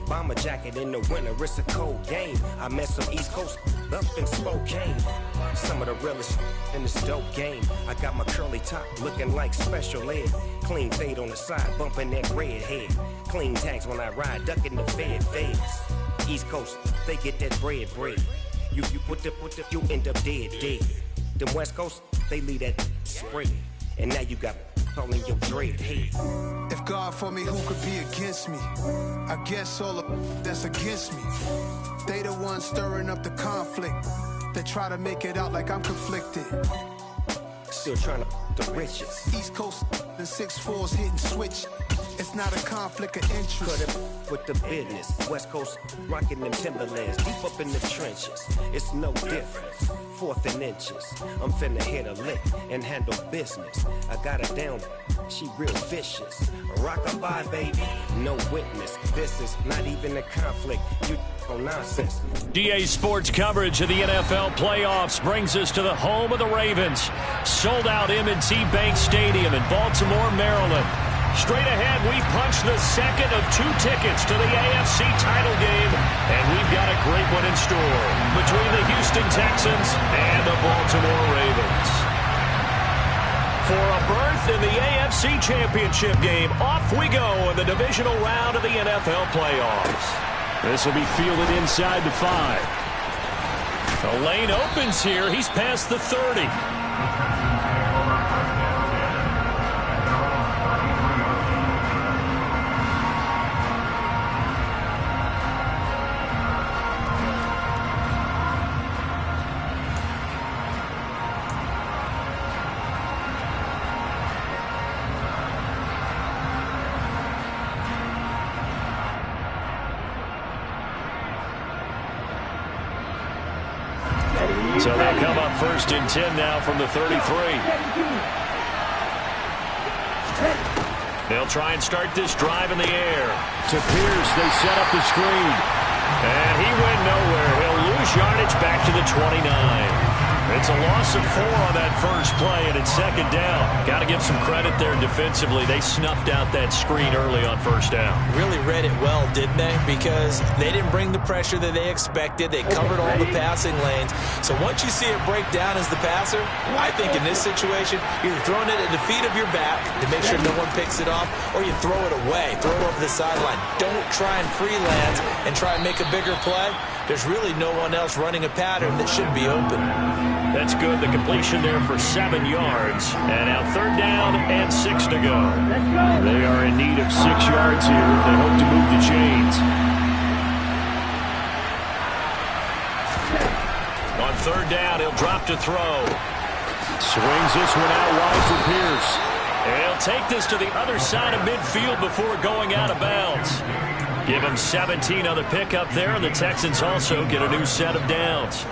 Bomber jacket in the winter, it's a cold game. I met some East Coast up in Spokane. Some of the realest in this dope game. I got my curly top looking like special ed. Clean fade on the side, bumping that red head. Clean tags when I ride, ducking the feds. East Coast, they get that bread. You you end up dead. Them West Coast, they leave that spray. And now you got calling your dread head. If God for me, who could be against me? I guess all of that's against me. They the ones stirring up the conflict. They try to make it out like I'm conflicted. Still trying to the riches. East Coast the 6'4's hitting switch. It's not a conflict of interest. Cut it with the business. West Coast rocking them Timberlands deep up in the trenches. It's no difference. 4th and inches. I'm finna hit a lick and handle business. I got her down. She real vicious. Rock-a-bye, baby. No witness. This is not even a conflict. You nonsense. DA Sports coverage of the NFL playoffs brings us to the home of the Ravens. Sold out M&T Bank Stadium in Baltimore, Maryland. Straight ahead, we punch the second of 2 tickets to the AFC title game, and we've got a great one in store between the Houston Texans and the Baltimore Ravens. For a berth in the AFC Championship game, off we go in the divisional round of the NFL playoffs. This will be fielded inside the 5. The lane opens here. He's past the 30. So they come up 1st and 10 now from the 33. They'll try and start this drive in the air. To Pierce, they set up the screen. And he went nowhere. He'll lose yardage back to the 29. It's a loss of 4 on that first play, and it's 2nd down. Got to give some credit there defensively. They snuffed out that screen early on 1st down. Really read it well, didn't they? Because they didn't bring the pressure that they expected. They covered all the passing lanes. So once you see it break down as the passer, I think in this situation, you're throwing it at the feet of your back to make sure no one picks it off, or you throw it away, throw it over the sideline. Don't try and freelance and try and make a bigger play. There's really no one else running a pattern that should be open. That's good. The completion there for 7 yards. And now 3rd down and 6 to go. They are in need of 6 yards here if they hope to move the chains. On 3rd down, he'll drop to throw. Swings this one out wide for Pierce. And he'll take this to the other side of midfield before going out of bounds. Give him 17 on the pickup there, and the Texans also get a new set of downs.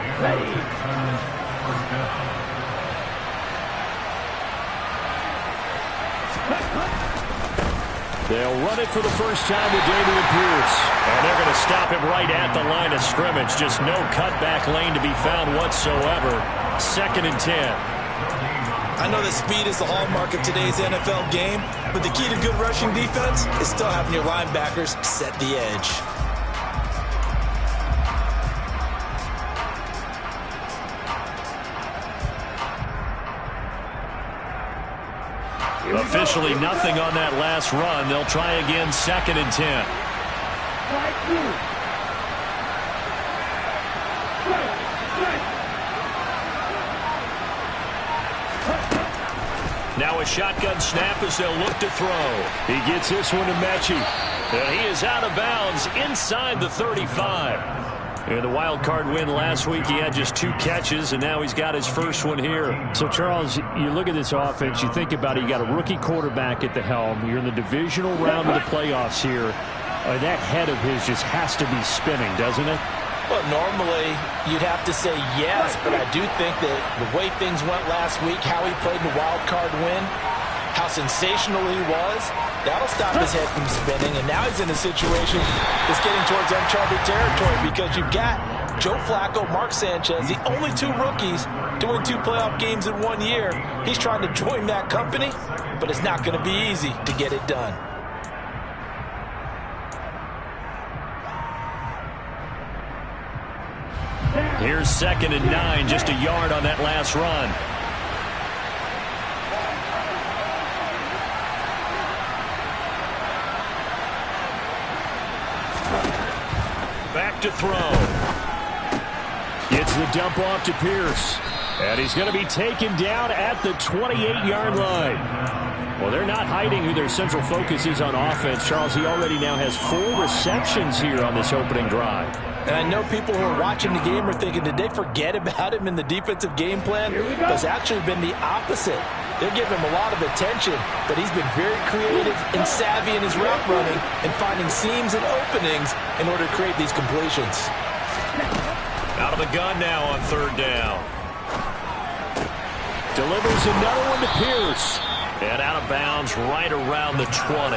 They'll run it for the first time with Dameon Pierce. And they're going to stop him right at the line of scrimmage. Just no cutback lane to be found whatsoever. 2nd and 10. I know that speed is the hallmark of today's NFL game, but the key to good rushing defense is still having your linebackers set the edge. Officially nothing on that last run. They'll try again 2nd and 10. Now a shotgun snap as they'll look to throw. He gets this one to Mechie. And he is out of bounds inside the 35. In the wild card win last week, he had just 2 catches, and now he's got his first one here. So, Charles, you look at this offense, you think about it, you got a rookie quarterback at the helm. You're in the divisional round of the playoffs here. That head of his just has to be spinning, doesn't it? Well, normally you'd have to say yes, but I do think that the way things went last week, how he played in the wild card win, how sensational he was, that'll stop his head from spinning. And now he's in a situation that's getting towards uncharted territory because you've got Joe Flacco, Mark Sanchez, the only 2 rookies to win 2 playoff games in 1 year. He's trying to join that company, but it's not going to be easy to get it done. Here's 2nd and 9, just a yard on that last run. Back to throw. Gets the dump off to Pierce. And he's going to be taken down at the 28-yard line. Well, they're not hiding who their central focus is on offense. Charles, he already now has 4 receptions here on this opening drive. And I know people who are watching the game are thinking, did they forget about him in the defensive game plan? But it's actually been the opposite. They're giving him a lot of attention, but he's been very creative and savvy in his route running and finding seams and openings in order to create these completions. Out of the gun now on 3rd down. Delivers another one to Pierce. And out of bounds right around the 20.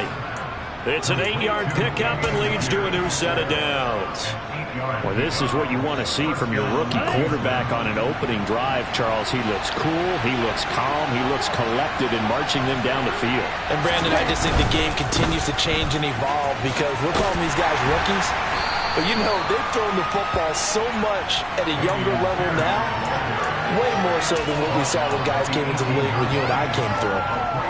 It's an 8-yard pickup and leads to a new set of downs. Well, this is what you want to see from your rookie quarterback on an opening drive, Charles. He looks cool, he looks calm, he looks collected in marching them down the field. And, Brandon, I just think the game continues to change and evolve because we're calling these guys rookies. But, you know, they've thrown the football so much at a younger level now, way more so than what we saw when guys came into the league when you and I came through.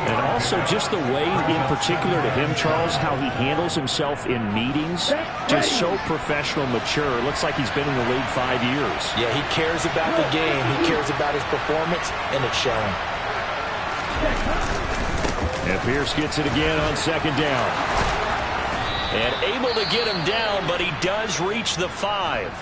And also just the way, in particular to him, Charles, how he handles himself in meetings, just so professional, mature. It looks like he's been in the league 5 years. Yeah, he cares about the game. He cares about his performance, and it's showing. And Pierce gets it again on 2nd down. And able to get him down, but he does reach the 5.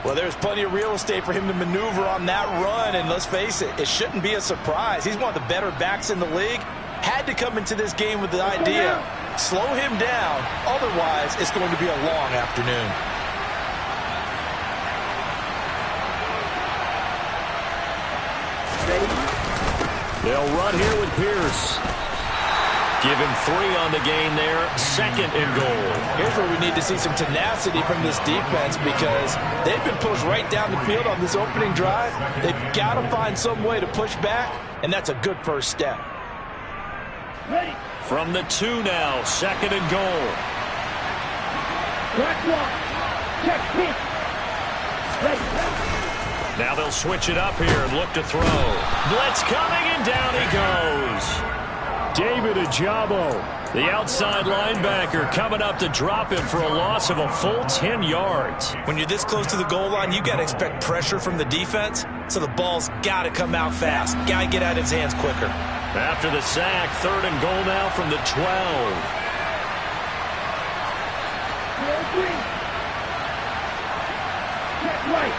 Well, there's plenty of real estate for him to maneuver on that run, and let's face it, it shouldn't be a surprise. He's one of the better backs in the league. Had to come into this game with the idea, slow him down, otherwise it's going to be a long afternoon. They'll run here with Pierce. Give him 3 on the gain there. 2nd and goal. Here's where we need to see some tenacity from this defense because they've been pushed right down the field on this opening drive. They've got to find some way to push back, and that's a good first step. Ready. From the 2 now, 2nd and goal. Now they'll switch it up here and look to throw. Blitz coming, and down he goes. David Ajabo, the outside linebacker, coming up to drop him for a loss of a full 10 yards. When you're this close to the goal line, you got to expect pressure from the defense, so the ball's got to come out fast. Got to get out of his hands quicker. After the sack, 3rd and goal now from the 12. Check right.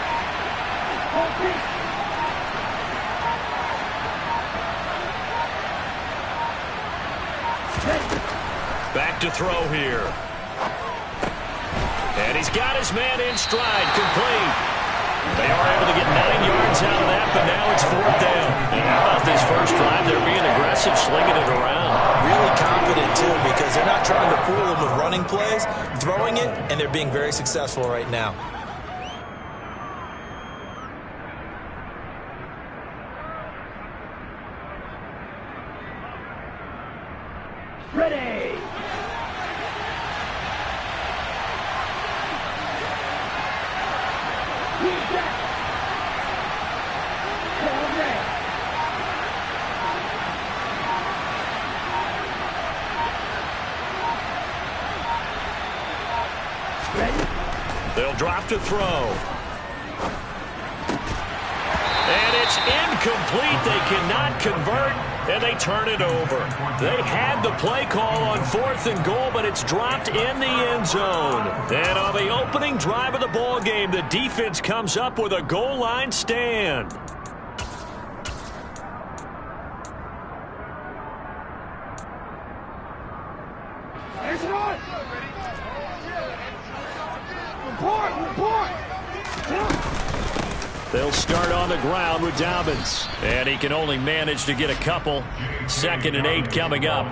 Back to throw here. And he's got his man in stride, complete. They are able to get 9 yards out of that, but now it's 4th down. And how about this first drive? They're being aggressive, slinging it around. Really confident, too, because they're not trying to fool them with running plays, throwing it, and they're being very successful right now. Ready. They'll drop to throw. And it's incomplete. They cannot convert, and they turn it over. They had the play call on 4th and goal, but it's dropped in the end zone. And on the opening drive of the ball game, the defense comes up with a goal line stand. They'll start on the ground with Dobbins. And he can only manage to get a couple. 2nd and 8 coming up.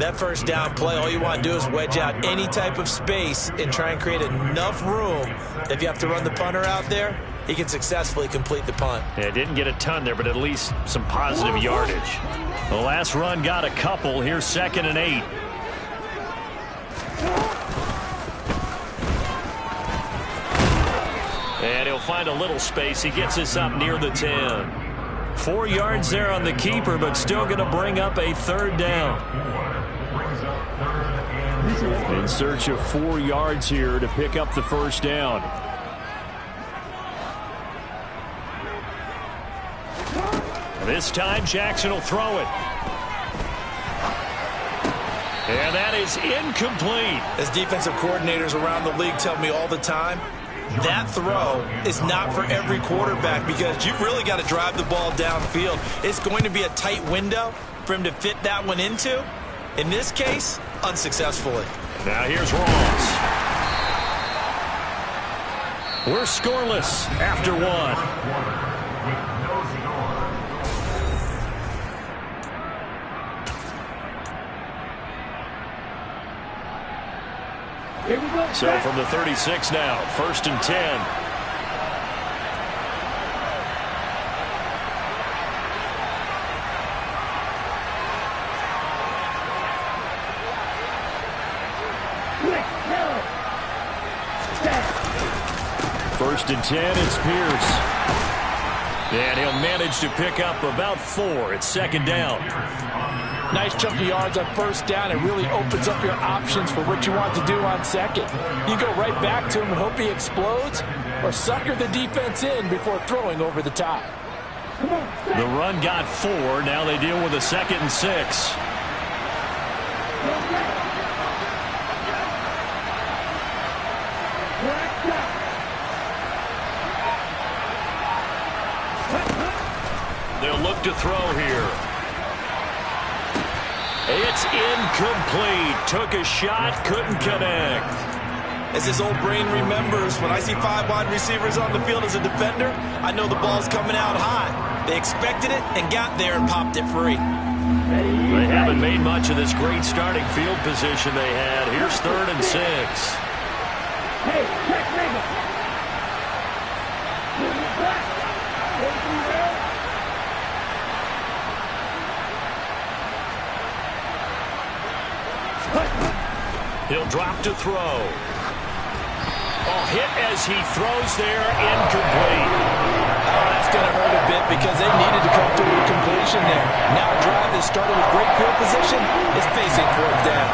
That first down play, all you want to do is wedge out any type of space and try and create enough room. If you have to run the punter out there, he can successfully complete the punt. Yeah, didn't get a ton there, but at least some positive yardage. The last run got a couple. Here's 2nd and 8. find a little space. He gets us up near the 10. 4 yards there on the keeper, but still going to bring up a third down. In search of 4 yards here to pick up the first down. This time Jackson will throw it. And that is incomplete. As defensive coordinators around the league tell me all the time, that throw is not for every quarterback because you've really got to drive the ball downfield. It's going to be a tight window for him to fit that one into. In this case, unsuccessfully. Now here's Ross. We're scoreless after one. So from the 36 now, 1st and 10. First and 10, it's Pierce. And he'll manage to pick up about 4. It's 2nd down. Nice chunk of yards on 1st down. It really opens up your options for what you want to do on 2nd. You go right back to him and hope he explodes, or sucker the defense in before throwing over the top. The run got 4. Now they deal with a 2nd and 6. They'll look to throw here. It's incomplete. Took a shot, couldn't connect. As his old brain remembers, when I see 5 wide receivers on the field as a defender, I know the ball's coming out high. They expected it and got there and popped it free. They haven't made much of this great starting field position they had. Here's 3rd and 6. Hey, check nigga. He'll drop to throw. Oh, hit as he throws there, incomplete. Oh, that's going to hurt a bit because they needed to come through with completion there. Now a drive that started with great field position is facing 4th down.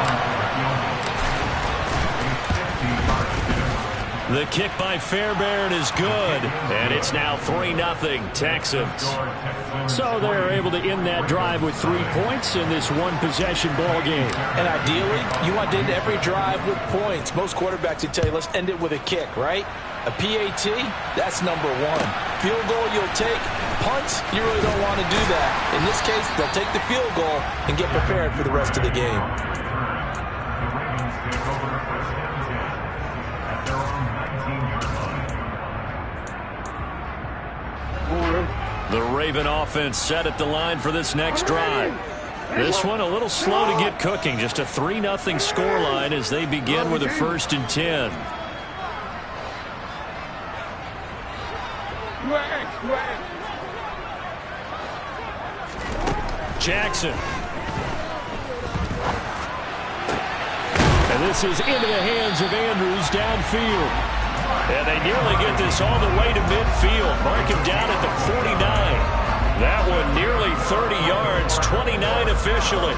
The kick by Fairbairn is good, and it's now 3-0 Texans. So they're able to end that drive with 3 points in this one-possession ball game. And ideally, you want to end every drive with points. Most quarterbacks would tell you, let's end it with a kick, right? A PAT, that's number 1. Field goal you'll take. Punts, you really don't want to do that. In this case, they'll take the field goal and get prepared for the rest of the game. The Raven offense set at the line for this next drive. This one a little slow to get cooking. Just a 3-0 scoreline as they begin with a 1st and 10. Jackson. And this is into the hands of Andrews downfield. And they nearly get this all the way to midfield. Mark him down at the 49. That one nearly 30 yards, 29 officially.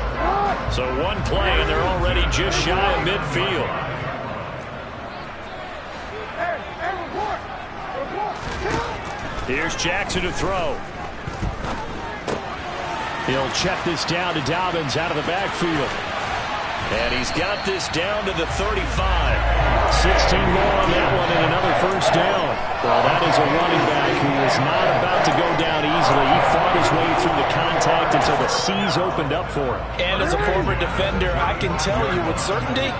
So one play, and they're already just shy of midfield. Here's Jackson to throw. He'll check this down to Dobbins out of the backfield. And he's got this down to the 35. 16 more on that one and another 1st down. Well, that is a running back who is not about to go down easily. He fought his way through the contact until the C's opened up for him. And as a former defender, I can tell you with certainty,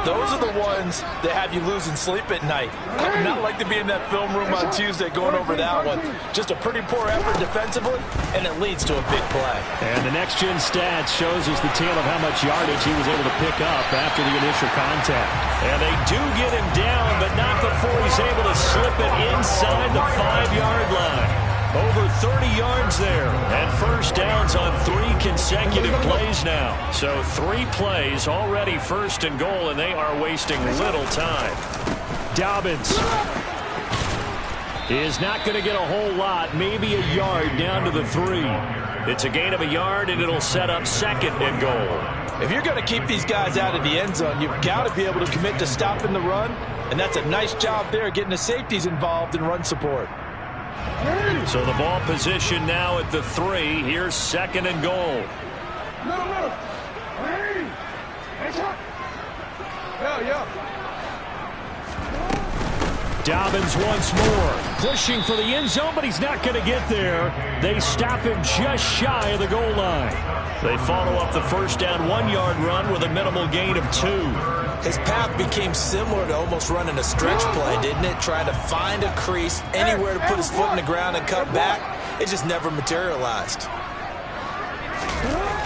those are the ones that have you losing sleep at night. I would not like to be in that film room on Tuesday going over that one. Just a pretty poor effort defensively, and it leads to a big play. And the next-gen stats shows us the tale of how much yardage he was able to pick up after the initial contact. And they do get him down, but not before he's able to slip it inside the 5-yard line. Over 30 yards there, and 1st downs on 3 consecutive plays now. So 3 plays, already 1st and goal, and they are wasting little time. Dobbins. He is not going to get a whole lot, maybe a yard down to the 3. It's a gain of a yard, and it'll set up 2nd and goal. If you're going to keep these guys out of the end zone, you've got to be able to commit to stopping the run, and that's a nice job there getting the safeties involved in run support. So the ball position now at the 3. Here's 2nd and goal. Dobbins once more, pushing for the end zone, but he's not going to get there. They stop him just shy of the goal line. They follow up the first down 1-yard run with a minimal gain of 2. His path became similar to almost running a stretch play, didn't it? Trying to find a crease, anywhere to put his foot in the ground and cut back. It just never materialized.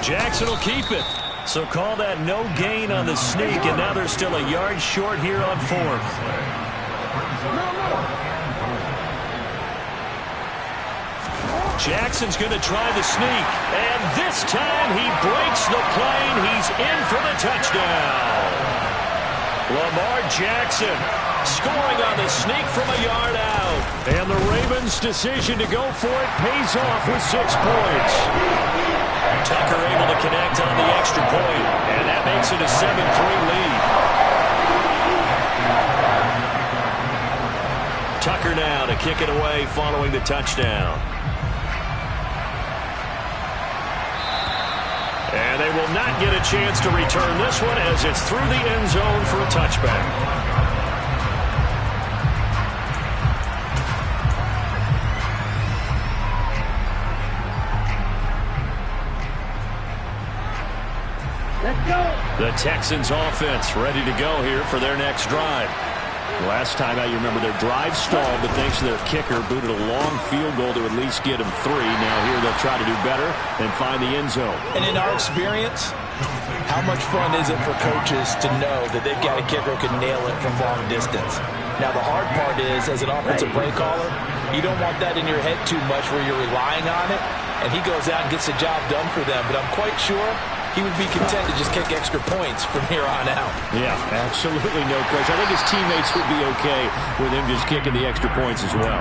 Jackson will keep it. So call that no gain on the sneak, and now they're still a yard short here on 4th. Jackson's going to try the sneak, and this time he breaks the plane. He's in for the touchdown. Lamar Jackson scoring on the sneak from a yard out. And the Ravens' decision to go for it pays off with 6 points. Tucker able to connect on the extra point, and that makes it a 7-3 lead. Tucker now to kick it away following the touchdown. And they will not get a chance to return this one as it's through the end zone for a touchback. Let's go. The Texans offense ready to go here for their next drive. Last time out, you remember their drive stalled, but thanks to their kicker, booted a long field goal to at least get them 3. Now here they'll try to do better and find the end zone. And in our experience, how much fun is it for coaches to know that they've got a kicker who can nail it from long distance? Now the hard part is, as an offensive play caller, you don't want that in your head too much where you're relying on it, and he goes out and gets the job done for them. But I'm quite sure he would be content to just kick extra points from here on out. Yeah, absolutely no question. I think his teammates would be okay with him just kicking the extra points as well.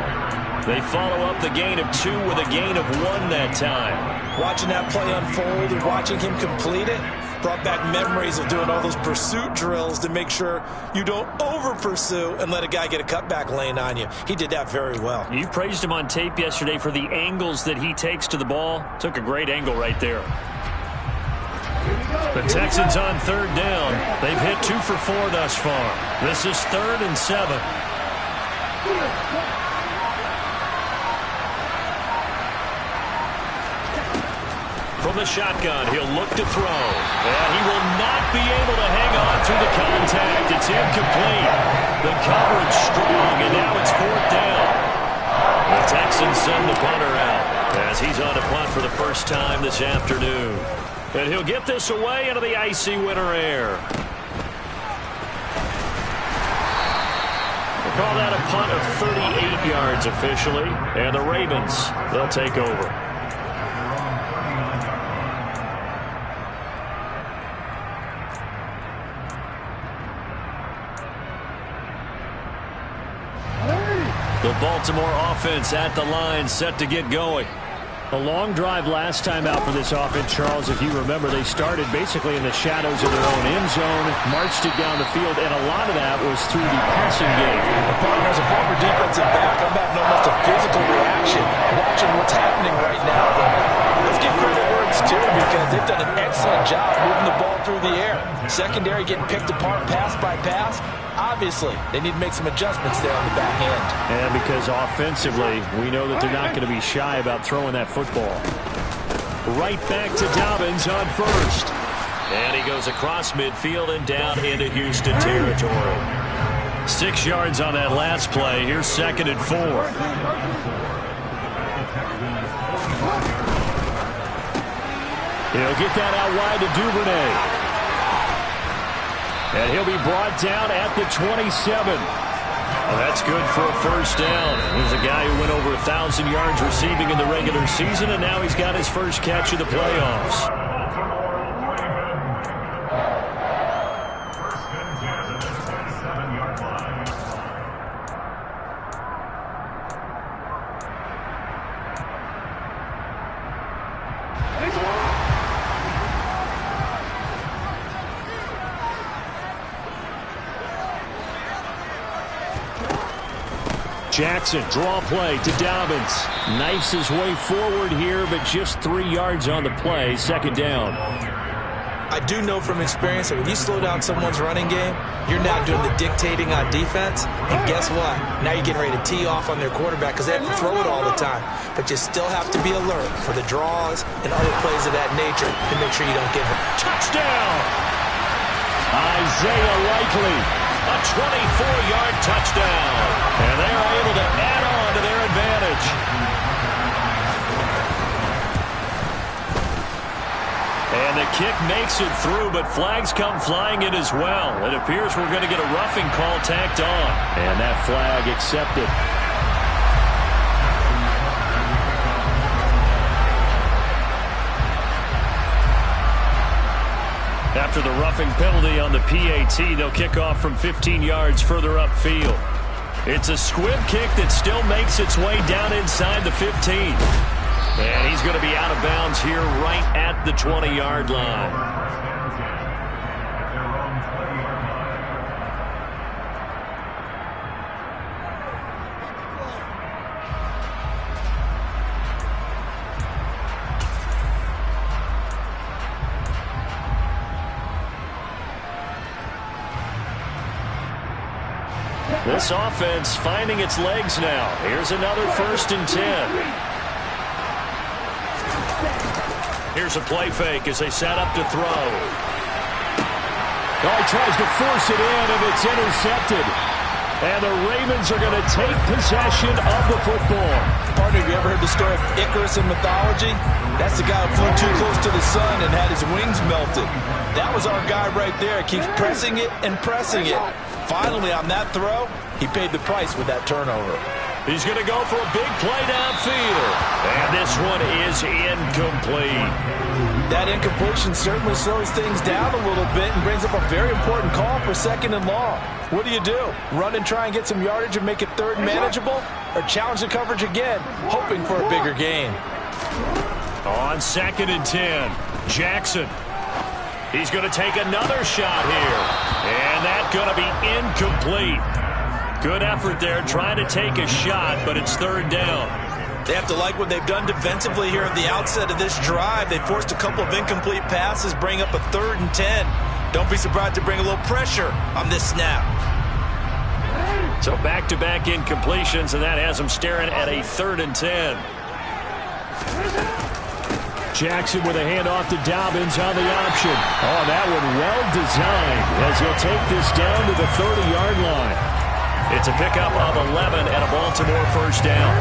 They follow up the gain of 2 with a gain of 1 that time. Watching that play unfold and watching him complete it brought back memories of doing all those pursuit drills to make sure you don't over-pursue and let a guy get a cutback lane on you. He did that very well. You praised him on tape yesterday for the angles that he takes to the ball. Took a great angle right there. The Texans on 3rd down. They've hit 2 for 4 thus far. This is 3rd and 7. From the shotgun, he'll look to throw. And he will not be able to hang on through the contact. It's incomplete. The coverage strong, and now it's 4th down. The Texans send the punter out as he's on a punt for the first time this afternoon. And he'll get this away into the icy winter air. We'll call that a punt of 38 yards officially. And the Ravens, they'll take over. The Baltimore offense at the line, set to get going. A long drive last time out for this offense, Charles. If you remember, they started basically in the shadows of their own end zone, marched it down the field, and a lot of that was through the passing game. As a former defensive back, I'm having almost a physical reaction watching what's happening right now. But let's give credit where it's due because they've done an excellent job moving the ball through the air. Secondary getting picked apart pass by pass. Obviously, they need to make some adjustments there on the back end. And because offensively, we know that they're not going to be shy about throwing that football. Right back to Dobbins on 1st. And he goes across midfield and down into Houston territory. 6 yards on that last play. Here's 2nd and 4. He'll get that out wide to Duvernay. And he'll be brought down at the 27. Well, that's good for a first down. He's a guy who went over 1,000 yards receiving in the regular season, and now he's got his first catch of the playoffs. Jackson, draw play to Dobbins. Knifes his way forward here, but just 3 yards on the play. Second down. I do know from experience that when you slow down someone's running game, you're now doing the dictating on defense. And guess what? Now you're getting ready to tee off on their quarterback because they have to throw it all the time. But you still have to be alert for the draws and other plays of that nature to make sure you don't get hurt. Touchdown! Isaiah Likely, a 24-yard touchdown. And they are able to add on to their advantage. And the kick makes it through, but flags come flying in as well. It appears we're going to get a roughing call tacked on. And that flag accepted. After the roughing penalty on the PAT, they'll kick off from 15 yards further upfield. It's a squib kick that still makes its way down inside the 15. And he's going to be out of bounds here right at the 20-yard line. This offense finding its legs now. Here's another 1st and 10. Here's a play fake as they set up to throw. Oh, he tries to force it in, and it's intercepted. And the Ravens are going to take possession of the football. Partner, have you ever heard the story of Icarus in mythology? That's the guy who flew too close to the sun and had his wings melted. That was our guy right there. Keeps pressing it and pressing it. Finally, on that throw, he paid the price with that turnover. He's going to go for a big play downfield. And this one is incomplete. That incompletion certainly slows things down a little bit and brings up a very important call for 2nd and long. What do? Run and try and get some yardage and make it 3rd and manageable? Or challenge the coverage again, hoping for a bigger gain? On 2nd and 10, Jackson. He's going to take another shot here. And that's going to be incomplete. Good effort there, trying to take a shot, but it's 3rd down. They have to like what they've done defensively here at the outset of this drive. They forced a couple of incomplete passes, bring up a 3rd and 10. Don't be surprised to bring a little pressure on this snap. So back-to-back incompletions, and that has them staring at a 3rd and 10. Jackson with a handoff to Dobbins on the option. Oh, that one well designed as he'll take this down to the 30-yard line. It's a pickup of 11 and a Baltimore 1st down.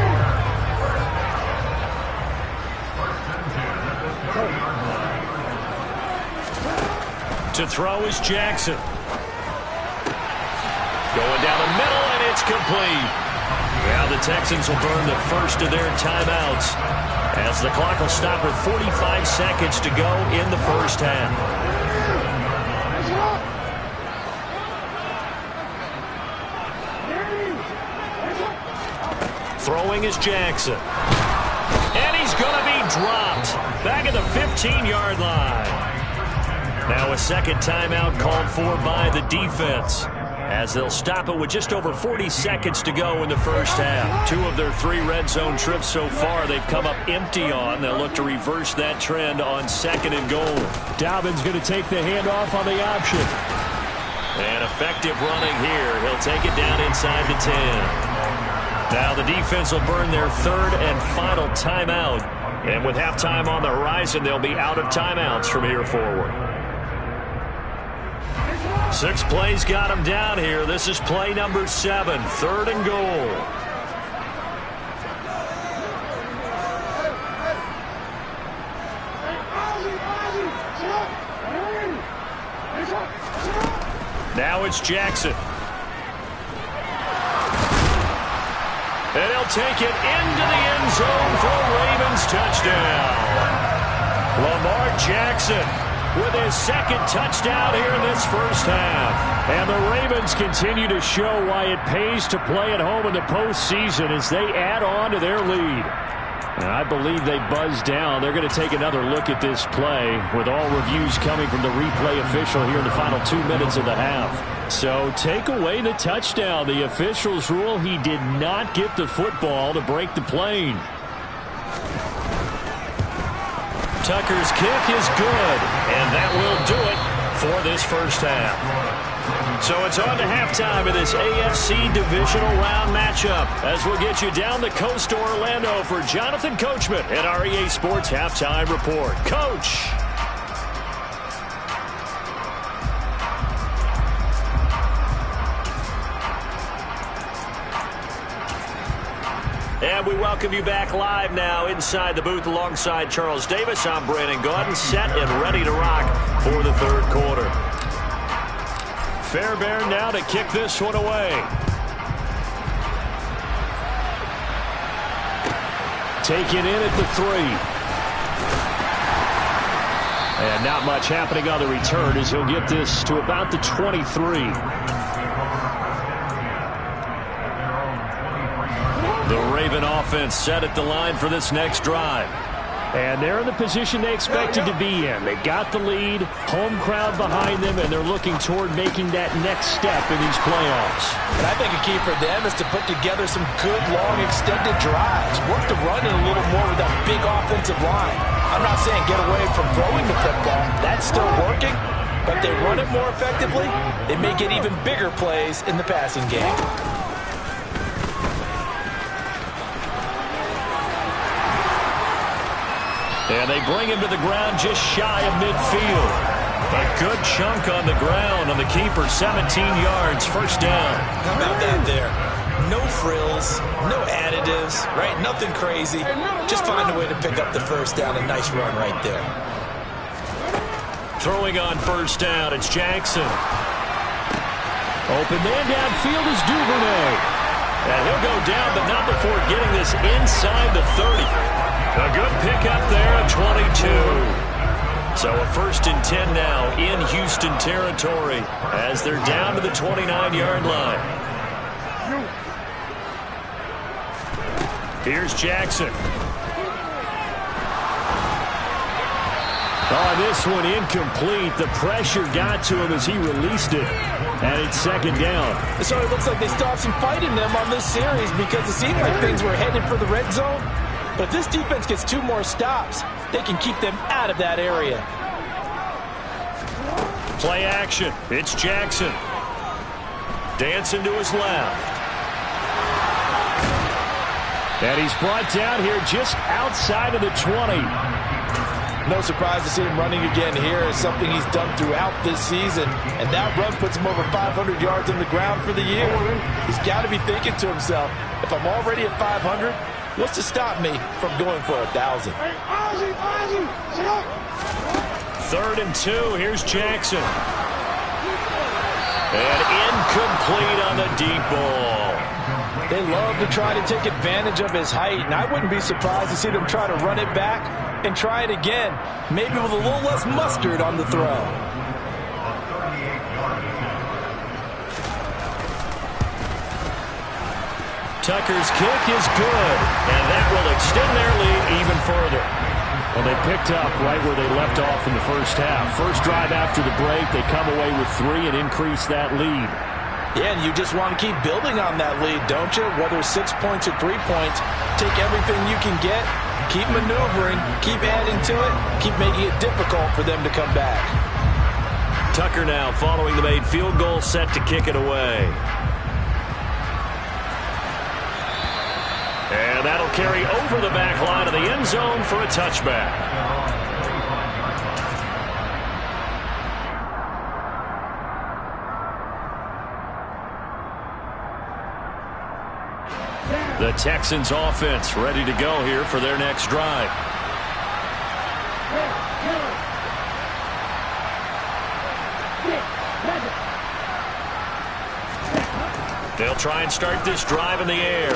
To throw is Jackson. Going down the middle, and it's complete. Now the Texans will burn the first of their timeouts as the clock will stop with 45 seconds to go in the 1st half. Throwing is Jackson. And he's going to be dropped. Back at the 15-yard line. Now a 2nd timeout called for by the defense, as they'll stop it with just over 40 seconds to go in the 1st half. 2 of their 3 red zone trips so far they've come up empty on. They'll look to reverse that trend on 2nd and goal. Dobbins going to take the handoff on the option. And effective running here. He'll take it down inside the 10. Now the defense will burn their 3rd and final timeout. And with halftime on the horizon, they'll be out of timeouts from here forward. 6 plays got them down here. This is play number 7, 3rd and goal. Now it's Jackson. And he'll take it into the end zone for a Ravens touchdown. Lamar Jackson with his 2nd touchdown here in this 1st half. And the Ravens continue to show why it pays to play at home in the postseason as they add on to their lead. And I believe they buzzed down. They're going to take another look at this play with all reviews coming from the replay official here in the final 2 minutes of the half. So take away the touchdown. The officials rule he did not get the football to break the plane. Tucker's kick is good, and that will do it for this first half. So it's on to halftime of this AFC Divisional Round matchup as we'll get you down the coast to Orlando for Jonathan Coachman at our EA Sports Halftime Report. Coach. And we welcome you back live now inside the booth alongside Charles Davis. I'm Brandon Gaudin, set and ready to rock for the third quarter. Fairbairn now to kick this one away. Taken in at the 3. And not much happening on the return as he'll get this to about the 23. The Raven offense set at the line for this next drive. And they're in the position they expected to be in. They've got the lead, home crowd behind them, and they're looking toward making that next step in these playoffs. And I think a key for them is to put together some good, long, extended drives. Work the run in a little more with that big offensive line. I'm not saying get away from throwing the football. That's still working. But they run it more effectively, they may get even bigger plays in the passing game. And they bring him to the ground just shy of midfield. A good chunk on the ground on the keeper, 17 yards, first down. How about that there? No frills, no additives, right? Nothing crazy. Just find a way to pick up the first down. A nice run right there. Throwing on first down, it's Jackson. Open man downfield is Duvernay. And he'll go down, but not before getting this inside the 30. A good pickup there at 22. So a 1st and 10 now in Houston territory as they're down to the 29-yard line. Here's Jackson. Oh, this one incomplete. The pressure got to him as he released it. And it's second down. So it looks like they still have some fight in them on this series because it seemed like things were headed for the red zone. But if this defense gets 2 more stops, they can keep them out of that area. Play action. It's Jackson. Dancing to his left. And he's brought down here just outside of the 20. No surprise to see him running again here. It's something he's done throughout this season. And that run puts him over 500 yards on the ground for the year. He's got to be thinking to himself, if I'm already at 500, what's to stop me from going for 1,000? 3rd and 2. Here's Jackson. And incomplete on the deep ball. They love to try to take advantage of his height, and I wouldn't be surprised to see them try to run it back and try it again, maybe with a little less mustard on the throw. Tucker's kick is good, and that will extend their lead even further. Well, they picked up right where they left off in the first half. First drive after the break, they come away with 3 and increase that lead. Yeah, and you just want to keep building on that lead, don't you? Whether 6 points or 3 points, take everything you can get, keep maneuvering, keep adding to it, keep making it difficult for them to come back. Tucker now following the made field goal, set to kick it away. And that'll carry over the back line of the end zone for a touchback. The Texans offense ready to go here for their next drive. They'll try and start this drive in the air.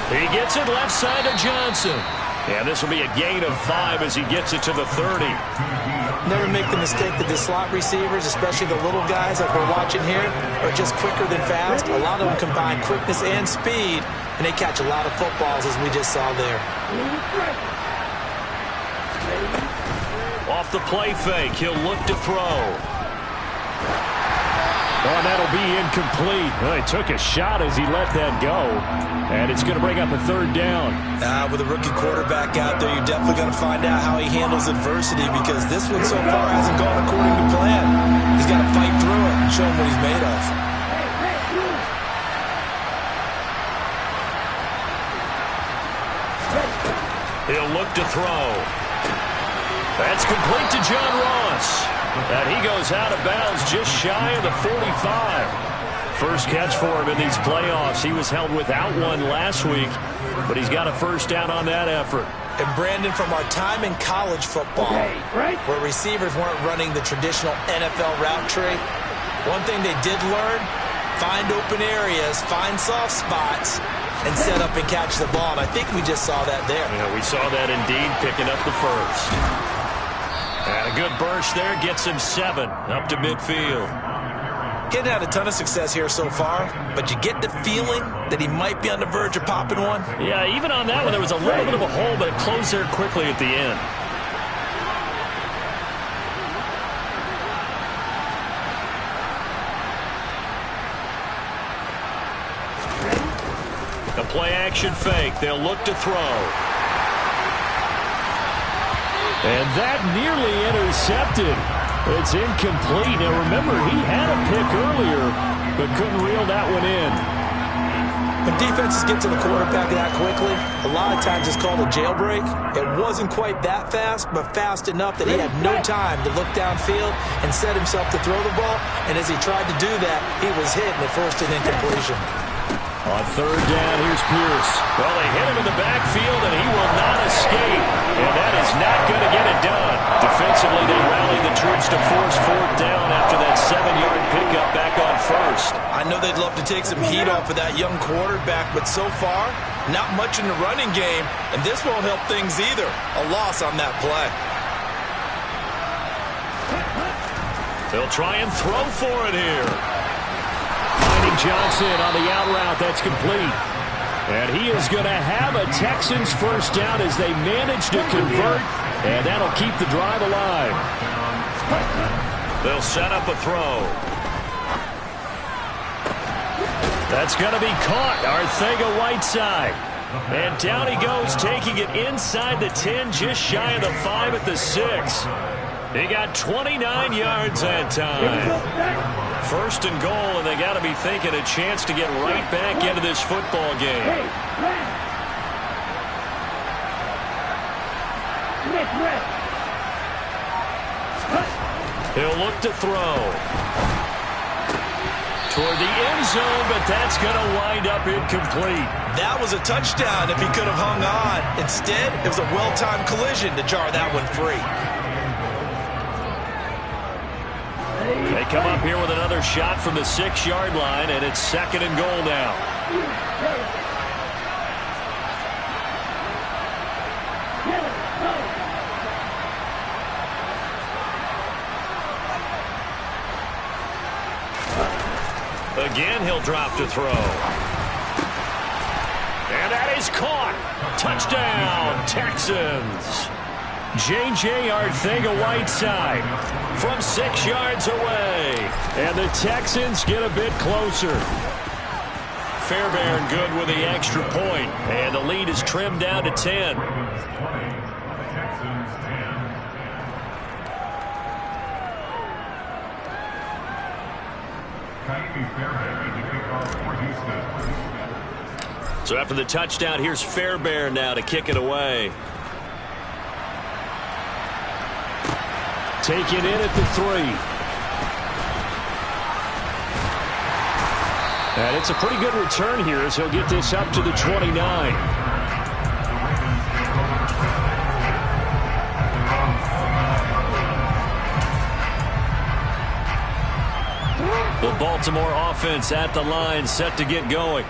He gets it left side to Johnson. And this will be a gain of 5 as he gets it to the 30. Never make the mistake that the slot receivers, especially the little guys like we're watching here, are just quicker than fast. A lot of them combine quickness and speed, and they catch a lot of footballs, as we just saw there. Off the play fake, he'll look to throw. Oh, and that'll be incomplete. Well, he took a shot as he let that go. And it's going to bring up a third down. With a rookie quarterback out there, you're definitely going to find out how he handles adversity, because this one so far hasn't gone according to plan. He's got to fight through it and show him what he's made of. He'll look to throw. That's complete to John Ross. And he goes out of bounds just shy of the 45. First catch for him in these playoffs. He was held without one last week, but he's got a first down on that effort. And Brandon, from our time in college football, where receivers weren't running the traditional NFL route tree, one thing they did learn, find open areas, find soft spots, and set up and catch the ball. And I think we just saw that there. Yeah, we saw that indeed, picking up the first. And a good burst there gets him 7 up to midfield. He hadn't had a ton of success here so far, but you get the feeling that he might be on the verge of popping one. Yeah, even on that one, there was a little bit of a hole, but it closed there quickly at the end. The play-action fake. They'll look to throw. And that nearly intercepted. It's incomplete. Now, remember, he had a pick earlier, but couldn't reel that one in. When defenses get to the quarterback that quickly, a lot of times it's called a jailbreak. It wasn't quite that fast, but fast enough that he had no time to look downfield and set himself to throw the ball. And as he tried to do that, he was hit and it forced an incompletion. On third down, here's Pierce. Well, they hit him in the backfield, and he will not escape. And that is not going to get it done. Defensively, they rallied the troops to force fourth down after that 7-yard pickup back on first. I know they'd love to take some heat off of that young quarterback, but so far, not much in the running game, and this won't help things either. A loss on that play. They'll try and throw for it here. Johnson on the out route. That's complete. And he is going to have a Texans first down as they manage to convert, and that'll keep the drive alive. They'll set up a throw. That's going to be caught. Arcega-Whiteside. And down he goes, taking it inside the 10, just shy of the 5 at the 6. He got 29 yards that time. First and goal, and they got to be thinking a chance to get right back into this football game. He'll look to throw. Toward the end zone, but that's going to wind up incomplete. That was a touchdown if he could have hung on. Instead, it was a well-timed collision to jar that one free. They come up here with another shot from the 6-yard line, and it's second and goal now. Again, he'll drop to throw. And that is caught. Touchdown, Texans. J.J. Arcega-Whiteside from 6 yards away. And the Texans get a bit closer. Fairbairn good with the extra point. And the lead is trimmed down to 10. So after the touchdown, here's Fairbairn now to kick it away. Taken in at the 3. And it's a pretty good return here as he'll get this up to the 29. The Baltimore offense at the line, set to get going.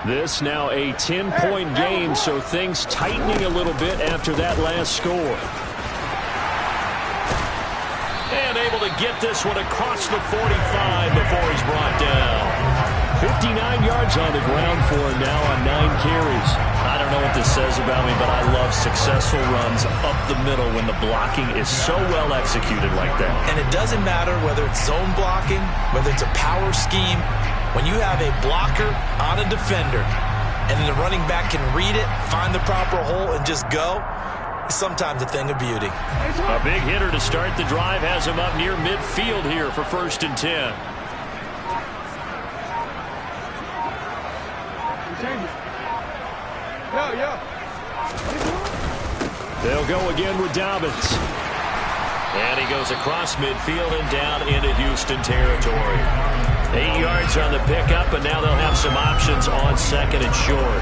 This now a 10-point game, so things tightening a little bit after that last score. And able to get this one across the 45 before he's brought down. 59 yards on the ground for him now on 9 carries. I don't know what this says about me, but I love successful runs up the middle when the blocking is so well executed like that. And it doesn't matter whether it's zone blocking, whether it's a power scheme. When you have a blocker on a defender and then the running back can read it, find the proper hole, and just go, it's sometimes a thing of beauty. A big hitter to start the drive has him up near midfield here for 1st and 10. They'll go again with Dobbins. And he goes across midfield and down into Houston territory. 8 yards on the pickup, and now they'll have some options on 2nd and short.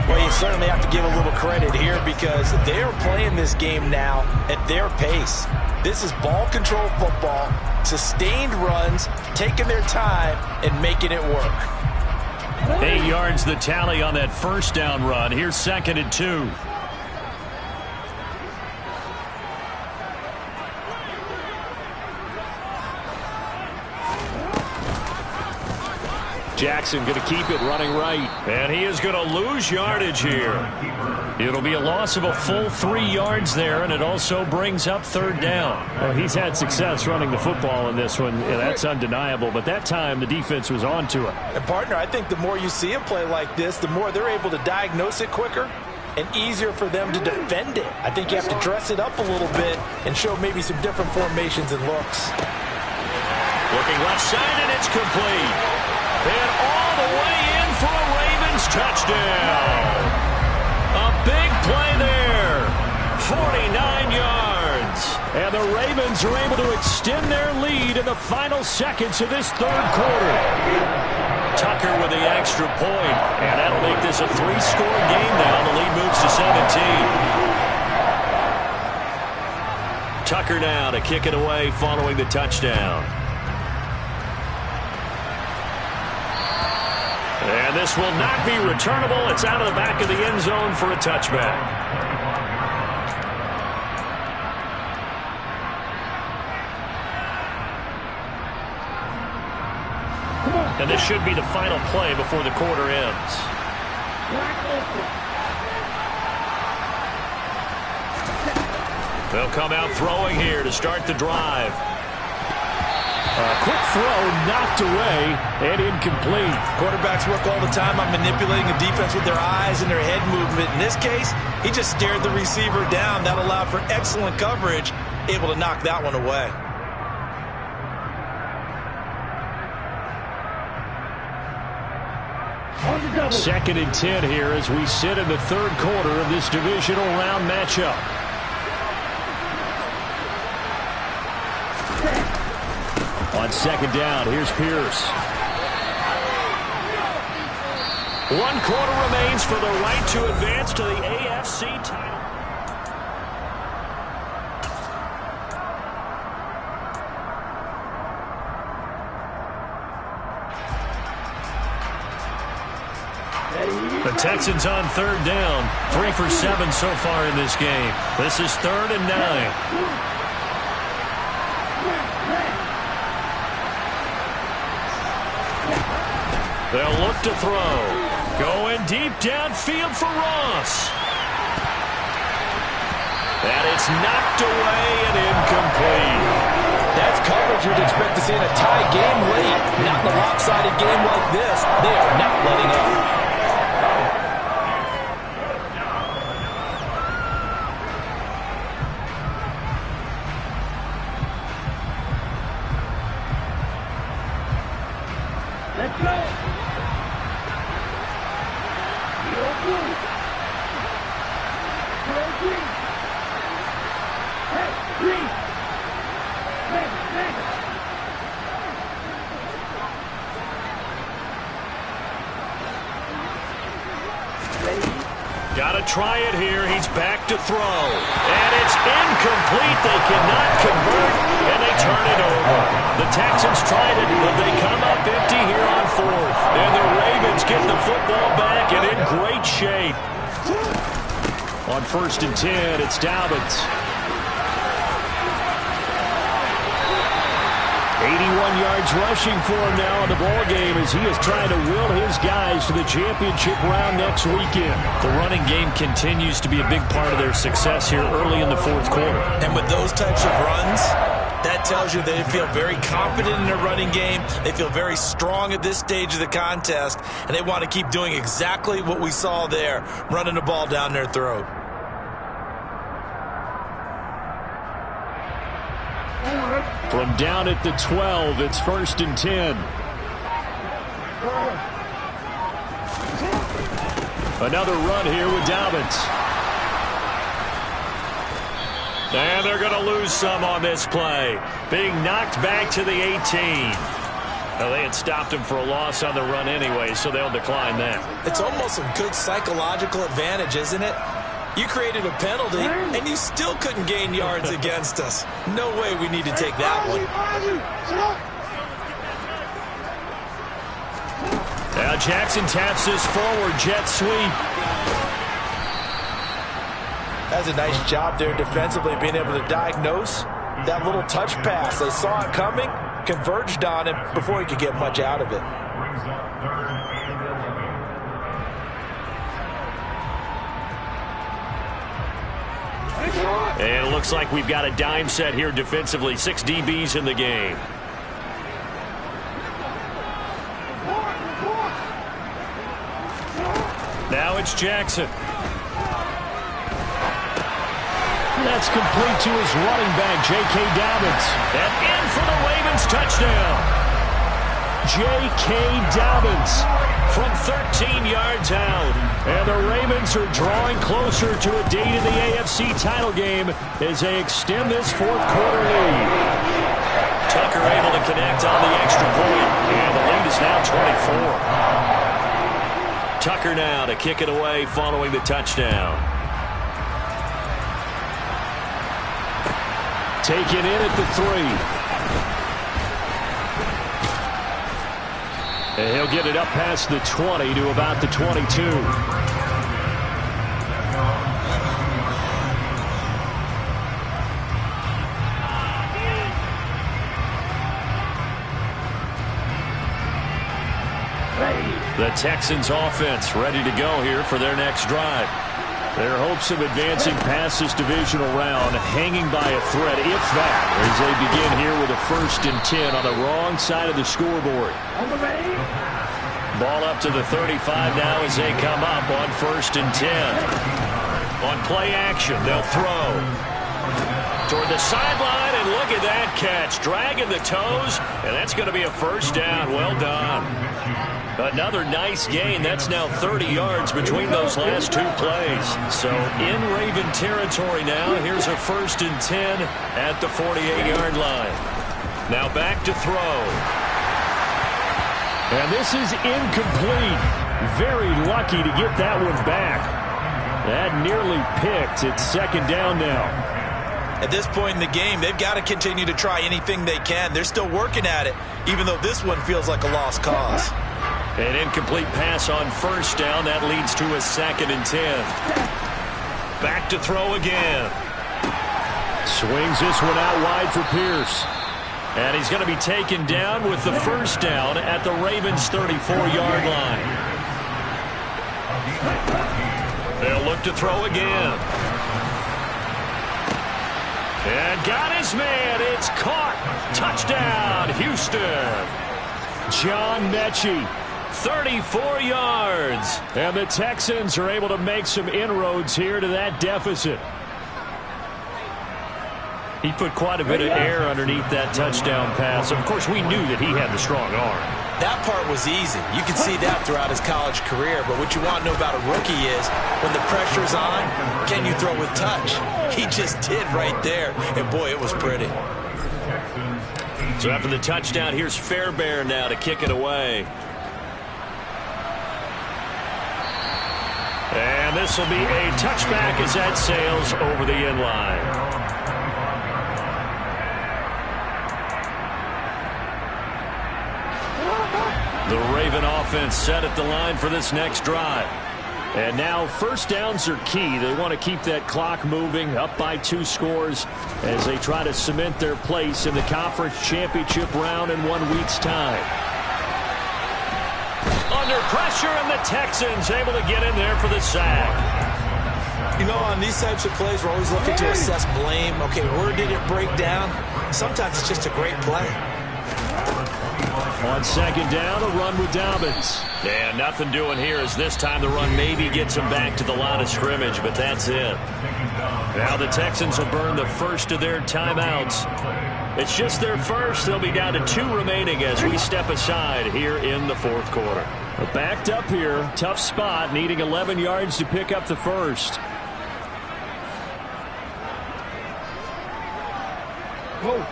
Well, you certainly have to give a little credit here because they're playing this game now at their pace. This is ball control football, sustained runs, taking their time, and making it work. 8 yards the tally on that 1st down run. Here's 2nd and 2. Jackson going to keep it running right. And he is going to lose yardage here. It'll be a loss of a full 3 yards there, and it also brings up 3rd down. Well, he's had success running the football in this one. Yeah, that's undeniable. But that time, the defense was on to it. And, partner, I think the more you see a play like this, the more they're able to diagnose it quicker and easier for them to defend it. I think you have to dress it up a little bit and show maybe some different formations and looks. Looking left side, and it's complete. And all the way in for a Ravens touchdown. A big play there. 49 yards. And the Ravens are able to extend their lead in the final seconds of this 3rd quarter. Tucker with the extra point. And that'll make this a 3-score game now. The lead moves to 17. Tucker now to kick it away following the touchdown. And this will not be returnable. It's out of the back of the end zone for a touchback. And this should be the final play before the quarter ends. They'll come out throwing here to start the drive. A quick throw knocked away and incomplete. Quarterbacks work all the time on manipulating the defense with their eyes and their head movement. In this case, he just stared the receiver down. That allowed for excellent coverage, able to knock that one away. Second and 10 here as we sit in the 3rd quarter of this divisional round matchup. On 2nd down, here's Pierce. 1 quarter remains for the right to advance to the AFC title. The Texans on 3rd down. 3 for 7 so far in this game. This is 3rd and 9. They'll look to throw. Going deep downfield for Ross. And it's knocked away and incomplete. That's coverage you'd expect to see in a tie game late. Not in a lopsided game like this. They are not letting up. Let's go. Got to try it here. He's back to throw. And it's incomplete. They cannot convert, and they turn it over. The Texans tried it, but they come up empty here on 4th. And the Ravens get the football back and in great shape. On 1st and 10, it's Dobbins. 8 yards rushing for him now in the ball game as he is trying to will his guys to the championship round next weekend. The running game continues to be a big part of their success here early in the fourth quarter. And with those types of runs, that tells you they feel very confident in their running game. They feel very strong at this stage of the contest, and they want to keep doing exactly what we saw there, running the ball down their throat. From down at the 12, it's 1st and 10. Another run here with Dobbins. And they're going to lose some on this play. Being knocked back to the 18. Well, they had stopped him for a loss on the run anyway, so they'll decline that. It's almost a good psychological advantage, isn't it? You created a penalty, and you still couldn't gain yards against us. No way we need to take that one. Now Jackson taps this forward jet sweep. That's a nice job there defensively, being able to diagnose that little touch pass. They saw it coming, converged on him before he could get much out of it. And it looks like we've got a dime set here defensively. 6 DBs in the game. Now it's Jackson. That's complete to his running back, J.K. Dobbins. And in for the Ravens touchdown. J.K. Dobbins from 13 yards out. And the Ravens are drawing closer to a date in the AFC title game as they extend this fourth quarter lead. Tucker able to connect on the extra point. And the lead is now 24. Tucker now to kick it away following the touchdown. Taken in at the 3. And he'll get it up past the 20 to about the 22. The Texans offense ready to go here for their next drive. Their hopes of advancing past this divisional round hanging by a thread, if that, as they begin here with a 1st and 10 on the wrong side of the scoreboard. Ball up to the 35 now as they come up on 1st and 10. On play action, they'll throw toward the sideline, and look at that catch. Dragging the toes, and that's going to be a 1st down. Well done. Another nice gain. That's now 30 yards between those last 2 plays. So in Raven territory now. Here's a 1st and 10 at the 48-yard line. Now back to throw. And this is incomplete. Very lucky to get that one back. That nearly picked. It's 2nd down now. At this point in the game, they've got to continue to try anything they can. They're still working at it, even though this one feels like a lost cause. An incomplete pass on 1st down. That leads to a 2nd and 10. Back to throw again. Swings this one out wide for Pierce. And he's going to be taken down with the 1st down at the Ravens' 34-yard line. They'll look to throw again. And got his man. It's caught. Touchdown, Houston. John Mechie. 34 yards. And the Texans are able to make some inroads here to that deficit. He put quite a bit of air underneath that touchdown pass. Of course, we knew that he had the strong arm. That part was easy. You can see that throughout his college career. But what you want to know about a rookie is when the pressure's on, can you throw with touch? He just did right there. And, boy, it was pretty. So after the touchdown, here's Fairbairn now to kick it away. And this will be a touchback as that sails over the end line. The Raven offense set at the line for this next drive. And now first downs are key. They want to keep that clock moving, up by 2 scores as they try to cement their place in the conference championship round in 1 week's time. Under pressure, and the Texans able to get in there for the sack. You know, on these types of plays, we're always looking to assess blame. Okay, where did it break down? Sometimes it's just a great play. On second down, a run with Dobbins. Yeah, nothing doing here as this time the run maybe gets them back to the line of scrimmage, but that's it. Now the Texans will burn the first of their timeouts. It's just their first. They'll be down to 2 remaining as we step aside here in the fourth quarter. Backed up here, tough spot, needing 11 yards to pick up the first. Go.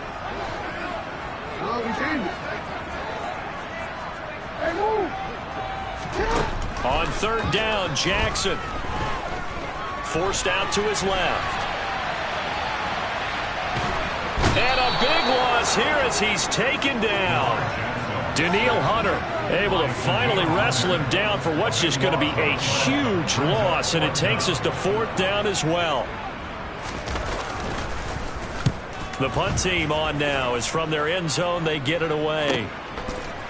On third down, Jackson forced out to his left. And a big loss here as he's taken down. Danielle Hunter able to finally wrestle him down for what's just going to be a huge loss, and it takes us to fourth down as well. The punt team on now is from their end zone. They get it away.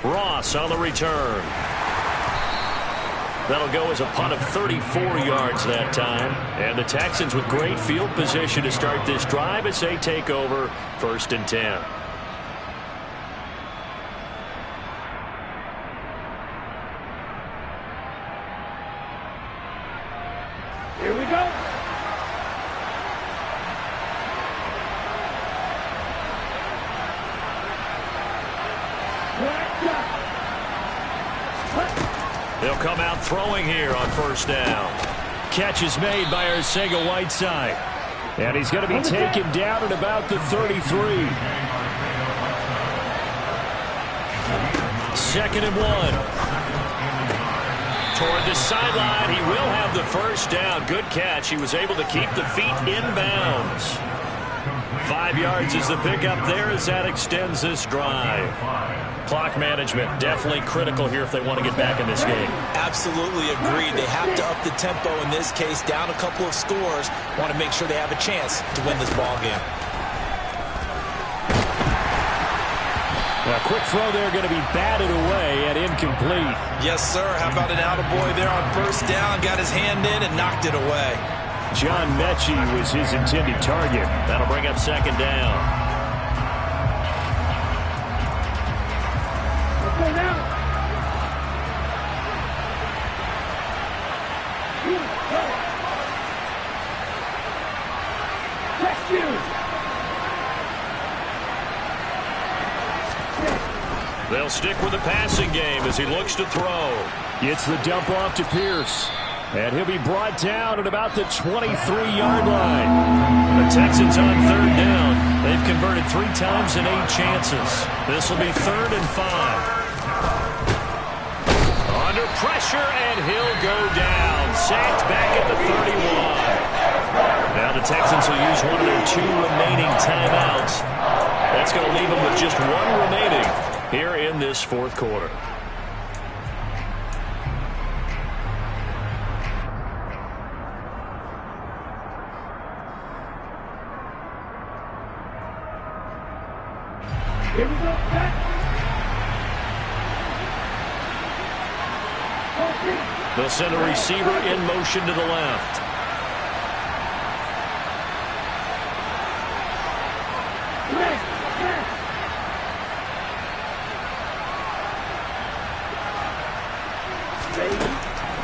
Ross on the return. That'll go as a punt of 34 yards that time. And the Texans with great field position to start this drive as they take over 1st and 10. Here we go. They'll come out throwing here on first down. Catch is made by Arcega-Whiteside. And he's going to be taken down at about the 33. 2nd and 1. Toward the sideline, he will have the first down. Good catch. He was able to keep the feet in bounds. 5 yards is the pickup there as that extends this drive. Clock management definitely critical here if they want to get back in this game. Absolutely agreed. They have to up the tempo in this case. Down a couple of scores. Want to make sure they have a chance to win this ball game. A quick throw there going to be batted away and incomplete. Yes, sir. How about an attaboy there on first down? Got his hand in and knocked it away. John Mechie was his intended target. That'll bring up 2nd down. Let's go now. They'll stick with the passing game as he looks to throw. Gets the dump off to Pierce. And he'll be brought down at about the 23-yard line. The Texans on third down. They've converted 3 times in 8 chances. This will be 3rd and 5. Under pressure, and he'll go down. Sacked back at the 31. Now the Texans will use one of their 2 remaining timeouts. That's going to leave them with just 1 remaining here in this fourth quarter. Here we go. They'll send a receiver in motion to the left.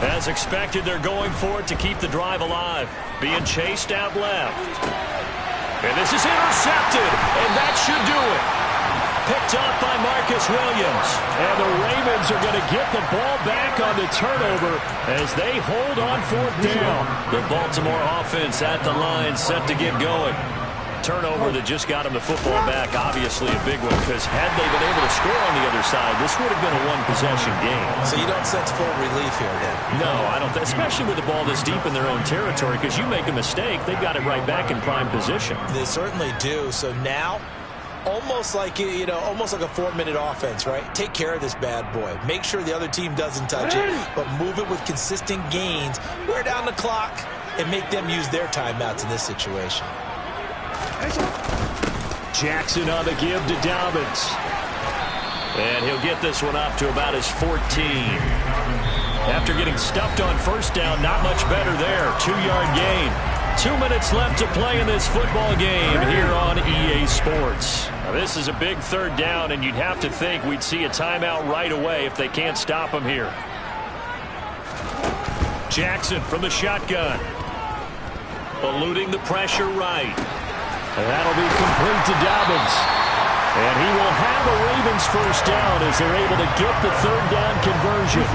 As expected, they're going for it to keep the drive alive. Being chased out left. And this is intercepted, and that should do it. Picked up by Marcus Williams. And the Ravens are going to get the ball back on the turnover as they hold on 4th down. The Baltimore offense at the line, set to get going. Turnover that just got him the football back, obviously a big one, because had they been able to score on the other side, this would have been a 1-possession game. So you don't sense full relief here, then? No, I don't, especially with the ball this deep in their own territory, because you make a mistake, they've got it right back in prime position. They certainly do. So now almost like, you know, almost like a 4-minute offense, right? Take care of this bad boy. Make sure the other team doesn't touch it, but move it with consistent gains. Wear down the clock and make them use their timeouts in this situation. Jackson on the give to Dobbins. And he'll get this one up to about his 14. After getting stuffed on first down, not much better there. 2-yard gain. 2 minutes left to play in this football game here on EA Sports. Now, this is a big third down, and you'd have to think we'd see a timeout right away if they can't stop him here. Jackson from the shotgun. Eluding the pressure right. And that'll be complete to Dobbins. And he will have a Ravens first down as they're able to get the third down conversion.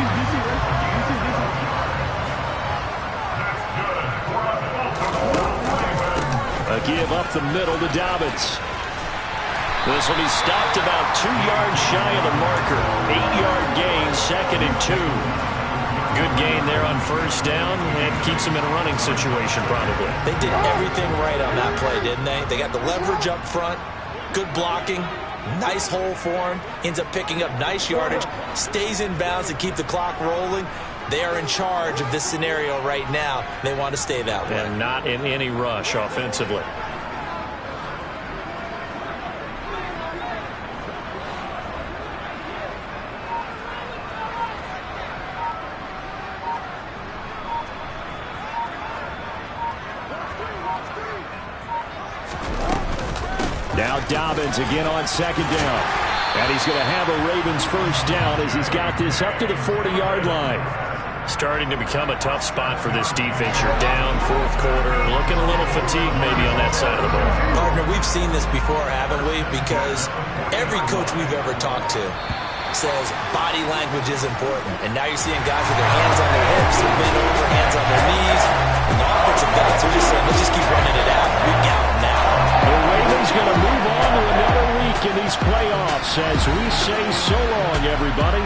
A give up the middle to Dobbins. This will be stopped about 2 yards shy of the marker. 8-yard gain, 2nd and 2. Good gain there on first down, and keeps them in a running situation probably. They did everything right on that play, didn't they? They got the leverage up front, good blocking, nice hole for him, ends up picking up nice yardage, stays in bounds to keep the clock rolling. They are in charge of this scenario right now. They want to stay that way. And not in any rush offensively. Now Dobbins again on second down. And he's going to have a Ravens first down as he's got this up to the 40-yard line. Starting to become a tough spot for this defense. You're down fourth quarter, looking a little fatigued maybe on that side of the ball. Partner, we've seen this before, haven't we? Because every coach we've ever talked to says body language is important. And now you're seeing guys with their hands on their hips, they're bent over, hands on their knees. And the offensive guys are just saying, let's just keep running it out. We got them now. The Ravens going to move on to another week in these playoffs as we say so long, everybody.